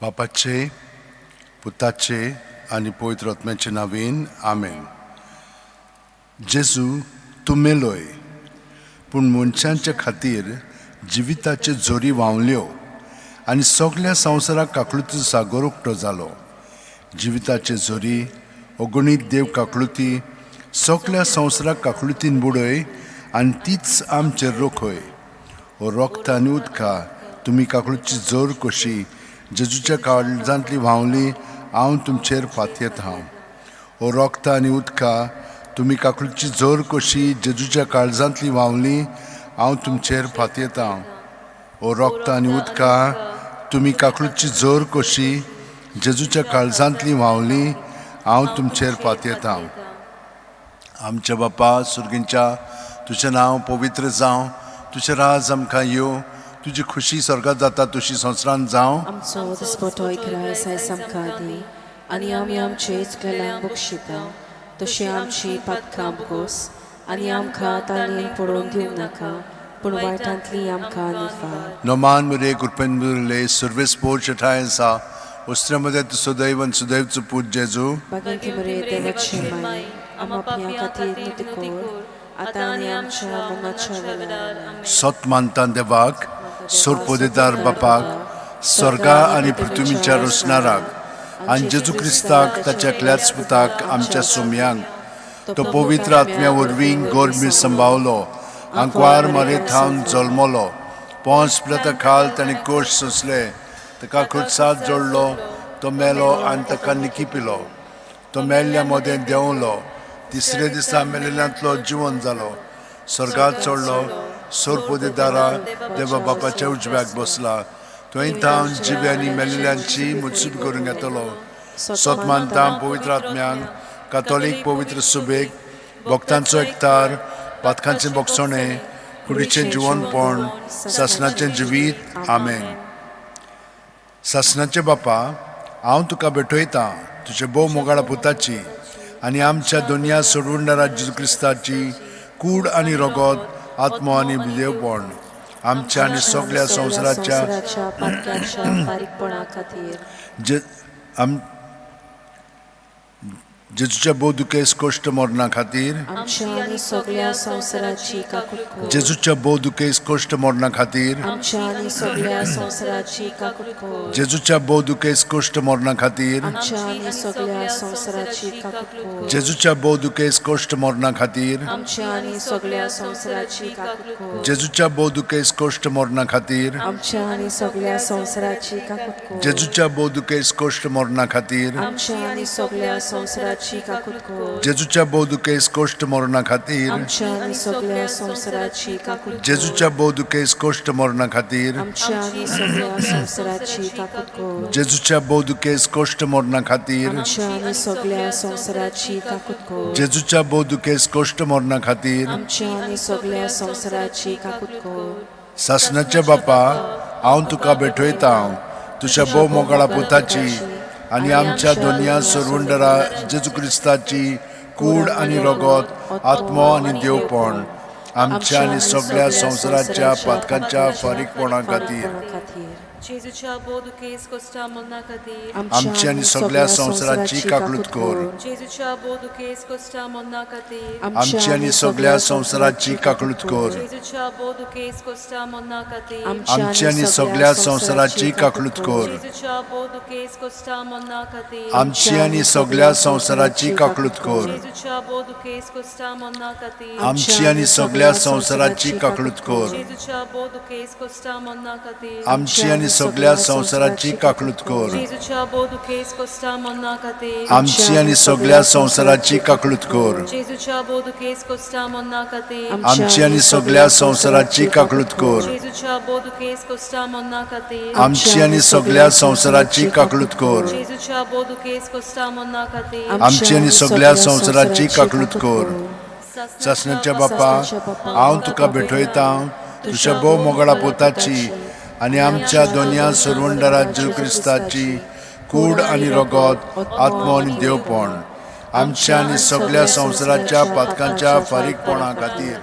बापाचे, पुताचे आणि पवित्र आत्म्याचे नावेन आमेन. जेजू तूं मेलोय, पूण मनशांच्या खातीर जिविताचे झोरी व्हांवल्यो आनी सगळ्या संवसाराक काकळुतीचो सागर उक्तो जालो. जिविताचे झोरी अगणीत देव काकळुती सगळ्या संवसाराक काकळुतीन बुडय आनी तीच आमचेर रोखय. ओ रक्त आनी उदका तुमी काकळुतीची जोर कशी जेजूच्या काळजांतली व्हांवली, हांव तुमचेर फातयेता. ओ रक्त आनी उदका तुमी काकळुतीची जोर कशी जेजूच्या काळजांतली व्हांवली, हांव तुमचेर फातयेता. ओ रक्त आनी उदका तुमी काकळुतीची जोर कशी जेजूच्या काळजांतली व्हांवली, हांव तुमचेर फातयेता. आमच्या बापा सुर्गींच्या, तुजें नांव पवित्र जावं, तुजें राज आमकां येवं, तुजी खुशी स्वर्गांत जाता तशी संवसारांत जावं. आमचो दिसपटो इकरायस आयज आमकां दी आनी आमी आमचे चुकलेल्यांक बक्षिता, तशी आमची पातकां आमकोस आनी आमकां ताळयेन पडोवन दिवं नाका, पूण वायटांतली आमकां निफार. नोमान मुरे कुरपेनले सर्वेस पोरचे ठायसा उस्त्र्यामध्ये तुजो दैव आनी सुदैवचो पूज जेजू. बागेंती मरे देवाचे माय, आम आपल्या खातीर नितकोर, आतां आनी आमच्या मनाच्या वेळार. सत मानता देवाक, सोरपोदेदार बापाक, स्वर्गा आनी पृथ्वीच्या रोसणाराक आनी जेजू क्रिस्ताक ताच्या एकल्याच पुताक आमच्या सोम्यांक, तो पवित्र आत्म्या वरवीं गोरमीर संभावलो, आंकवार मारेत थावन जल्मलो, पोंस पिलाता खाल ताणें कोश सोंसले, ताका खुर्सात जोडलो, तो मेलो आनी ताका निकिपिलो, तो मेल्ल्या मदें देंवलो, तिसरे दिसा मेलेल्यांतलो जिवन जालो, स्वर्गांत चडलो, सोरपोदेदारा देवा बापाच्या उजव्याक बसला, थंय थावन जिव्यांनी मेलेल्यांची मुत्सूद करूंक येतलो. सत मानता पवित्र आत्म्यांक, कातोलीक पवित्र सुबेक, भक्तांचो एकतार, पातकांचें बोगसणें, कुडीचें जिवनपण, सासणाचें जिवीत. आमेन. सासणाचे बापा, हांव तुका भेटयतां तुजे भोव मोगाळा पुताची आनी आमच्या दोनया सोडवणारा जेजू क्रिस्ताची कूड आनी रगत, आत्मो आनी देवपण आमच्या आनी सगळ्या संवसाराच्या जेजूच्या भोव दुखेस कश्ट मरणा खातीर, जेजूच्या भोव दुखेस कश्ट मरणा खातीर, जेजूच्या भोव दुखेस कश्ट मरणा खातीर, जेजूच्या भोव दुखेस कश्ट मरणा खातीर, जेजूच्या भोव दुखेस कश्ट मरणा खातीर, जेजूच्या भोव दुखेस कश्ट मरणा खातीर, जेजूच्या भोव दुखेस कश्ट मरणा खातीर, जेजूच्या भोव दुखेस कश्ट मरणा खातीर, जेजूच्या भोव दुखेस कश्ट मरणा खातीर, जेजूच्या भोव दुखेस कश्ट मरणा खातीर. सासणाचे बापा, हांव तुका भेटयतां तुज्या भोव मोगाळा पुताची आनी आमच्या दोनया सोडवणारा जेजू क्रिस्ताची कूड आनी रगत, आत्मो आनी देवपण आमच्या आनी सगळ्या संवसाराच्या पातकांच्या फारीकपणा खातीर, जेजूच्या भोव दुखेस कश्टा मरणा खातीर आमची आनी सगळ्या संवसाराची काकळूत कर. जेजूच्या भोव दुखेस कश्टा मरणा खातीर आमची आनी सगळ्या संवसाराची काकळूत कर. जेजूच्या भोव दुखेस कश्टा मरणा खातीर आमची आनी सगळ्या संवसाराची काकळूत कर. जेजूच्या भोव दुखेस कश्टा मरणा खातीर आमची आनी सगळ्या संवसाराची काकळूत कर. जेजूच्या भोव दुखेस कश्टा मरणा खातीर आमची आनी सगळ्या संवसाराची काकळूत कर. जेजूच्या भोव दुखेस कश्टा मरणा खातीर आमची आनी सगळ्या संवसाराची काकळूत कर. जेजूच्या भोव दुखेस कश्टा मरणा खातीर आमची आनी सगळ्या संवसाराची काकळूत कर. जेजूच्या भोव दुखेस कश्टा मरणा खातीर आमची आनी सगळ्या संवसाराची काकळूत कर. जेजूच्या भोव दुखेस कश्टा मरणा खातीर आमची आनी सगळ्या संवसाराची काकळूत कर. जेजूच्या भोव दुखेस कश्टा मरणा खातीर आमची आनी सगळ्या संवसाराची काकळूत कर. सासणाच्या बापा, हांव तुका भेटयतां तुज्या भोव मोगाळा पुताची आनी आमच्या दोनया सोडवणारा जेजू क्रिस्ताची कूड आनी रगत, आत्मो आनी देवपण आमच्या आनी सगळ्या संवसाराच्या पातकांच्या फारीकपणा खातीर,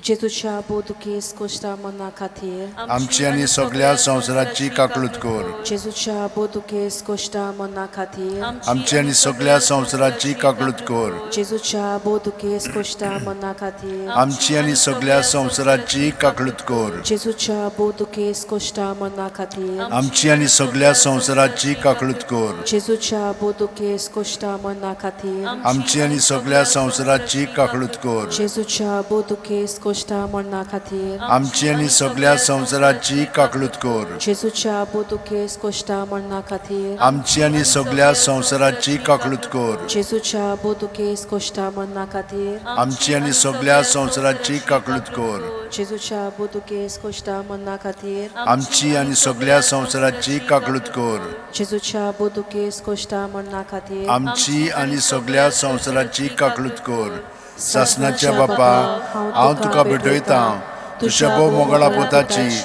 जेजूच्या बोदुकेस कोश्टा मना खातीर आमची आनी सगळ्या संवसाराची काकलूत कर. जेजूच्या बोदुकेस कोश्टा मना खातीर आमची आनी सगळ्या संवसाराची काकलूत कर. जेजूच्या बोदुकेस कोश्टा मना खातीर आमची आनी सगळ्या संवसाराची काकलूत कर. जेजूच्या बोदुकेस कोश्टा मना खातीर आमची आनी सगळ्या संवसाराची काकलूत कर. जेजूच्या बोदुकेस कोश्टा मना खातीर आमची आनी सगळ्या संवसाराची काकलूत कर. जेजूच्या बोदुकेस कोश्टा मना खातीर आमची आनी सगळ्या संवसाराची काकलूत कर. जेजूच्या बोदुकेस कोश्टा मना खातीर आमची आनी सगळ्या संवसाराची काकलूत कर. जेजूच्या बोदुकेस कोश्टा मना खातीर आमची आनी सगळ्या संवसाराची काकलूत कर. जेजूच्या बोदुकेस कोश्टा मना खातीर आमची आनी सगळ्या संवसाराची काकलूत कर. जेजूच्या बोदुकेस कोश्टा मना खातीर आमची आनी सगळ्या संवसाराची काकलूत कर. सासणाच्या बापा, हांव तुका भेटयता तुझ्या भोव मोगाळा पोताची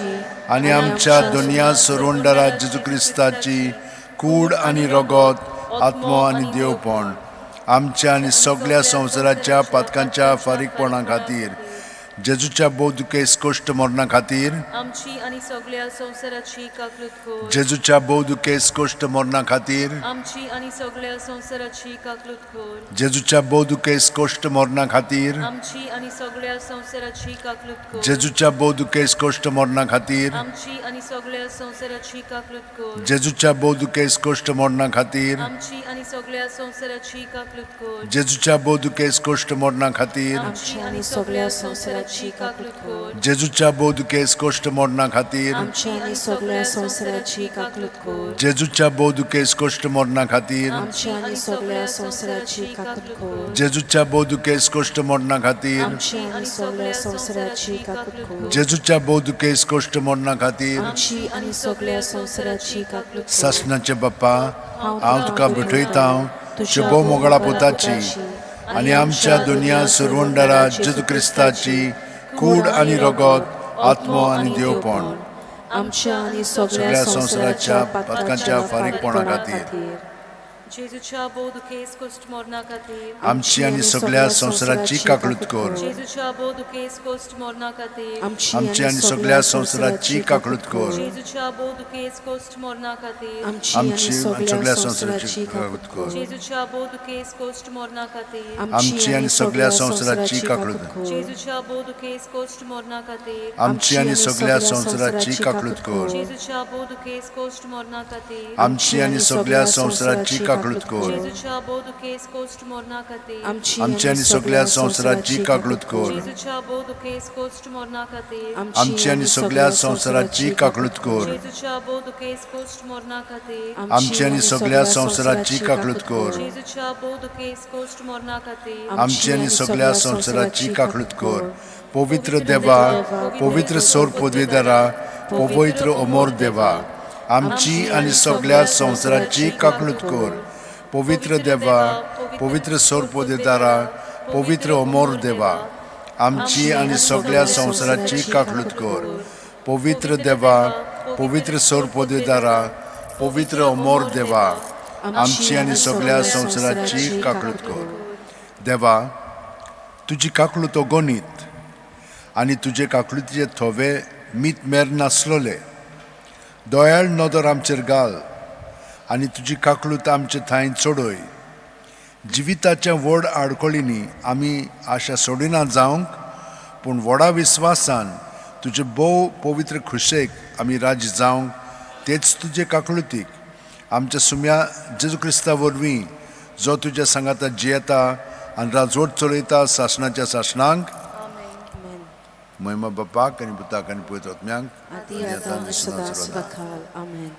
आनी आमच्या दुनिया सोरोंडारा जेजू क्रिस्ताची कूड आनी रगत, आत्मो आनी देवपण आमच्या आनी सगळ्या संवसाराच्या पातकांच्या फारीकपणा खातीर जेजूच्या बोदुकेस कोश्ट मरणा खातीर आमची आणि सगळ्या संवसाराची काकलूत कर. जेजूच्या बोदुकेस कोश्ट मरणा खातीर आमची आणि सगळ्या संवसाराची काकलूत कर. जेजूच्या बोदुकेस कोश्ट मरणा खातीर आमची आणि सगळ्या संवसाराची काकलूत कर. जेजूच्या बोदुकेस कोश्ट मरणा खातीर आमची आणि सगळ्या संवसाराची काकलूत कर. जेजूच्या बोदुकेस कोश्ट मरणा खातीर आमची आणि सगळ्या संवसाराची काकलूत कर. जेजूच्या बोदुकेस कोश्ट मरणा खातीर आमची आनी सगळ्या संवसाराची काकलूत कर. जेजूच्या बोदुकेस कोश्ट मरणा खातीर आमची आनी सगळ्या संवसाराची काकलूत कर. जेजूच्या बोदुकेस कोश्ट मरणा खातीर आमची आनी सगळ्या संवसाराची काकलूत कर. जेजूच्या बोदुकेस कोश्ट मरणा खातीर आमची आनी सगळ्या संवसाराची काकलूत कर. जेजूच्या बोदुकेस कोश्ट मरणा खातीर आमची आनी सगळ्या संवसाराची काकलूत कर. सासणाचे बाप्पा, हांव तुका भेटयता तुझ्या भोव मोगाळा पोताची आनी आमच्या दुनिया सोरोंडारा जेजू क्रिस्ताची कूड आनी रगत, आत्मो आनी देवपण आमच्या आनी सगळ्या संवसाराच्या पातकांच्या फारीकपणा खातीर जेजूच्या बोदुकेस कोश्ट मरणा खातीर आमची आनी सगळ्या संवसाराची काकलूत कर. जेजूच्या बोदुकेस कोश्ट मरणा खातीर आमची आनी सगळ्या संवसाराची काकलूत कर. जेजूच्या बोदुकेस कोश्ट मरणा खातीर आमची आनी सगळ्या संवसाराची काकलूत कर. जेजूच्या बोदुकेस कोश्ट मरणा खातीर आमची आनी सगळ्या संवसाराची काकलूत कर. जेजूच्या बोदुकेस कोश्ट मरणा खातीर आमची आनी सगळ्या संवसाराची काकलूत कर. जेजूच्या बोदुकेस कोश्ट मरणा खातीर आमची आनी सगळ्या संवसाराची काकलूत कर. जेजूच्या बोदुकेस कोश्ट मरणा खातीर आमची आनी सगळ्या संवसाराची काकलूत कर. जेजूच्या बोदुकेस कोश्ट मरणा खातीर आमची आनी सगळ्या संवसाराची काकलूत कर. जेजूच्या बोदुकेस कोश्ट मरणा खातीर आमची आनी सगळ्या संवसाराची काकलूत कर. जेजूच्या बोदुकेस कोश्ट मरणा खातीर आमची आनी सगळ्या संवसाराची काकलूत कर. पवित्र देवा, पवित्र सोर पदवीदारा, पवित्र अमोर देवा, आमची आनी सगळ्या संवसाराची काकलूत कर. पवित्र देवा, पवित्र सोर पदवीदारा, पवित्र अमोर देवा, आमची आनी सगळ्या संवसाराची काकलूत कर. पवित्र देवा, पवित्र सोर पदवीदारा, पवित्र अमोर देवा, आमची आनी सगळ्या संवसाराची काकलूत कर. देवा, तुजी काकलूत अगणित आनी तुजे काकलुतीचे थोवे मीत मेर नासलोले. दयाळ नदर आमचेर घाल आनी तुजी काकलूत आमचे थंय चडय. जिविताच्या व्हड आडखळींनी आमी आशा सोडिना जावंक, पूण व्हडा विस्वासान तुजे भोव पवित्र खुशेक आमी राजी जावंक, तेच तुजे काकलुतीक आमच्या सुम्या जेजू क्रिस्ता वरवीं, जो तुज्या सांगाता जियेता आनी राजवट चलयता सासणाच्या सासणांक. महिमा बापाक आनी पुताक आनी पवित्र आत्म्यांक आदी आतां आनी सदां सदां काल. आमेन.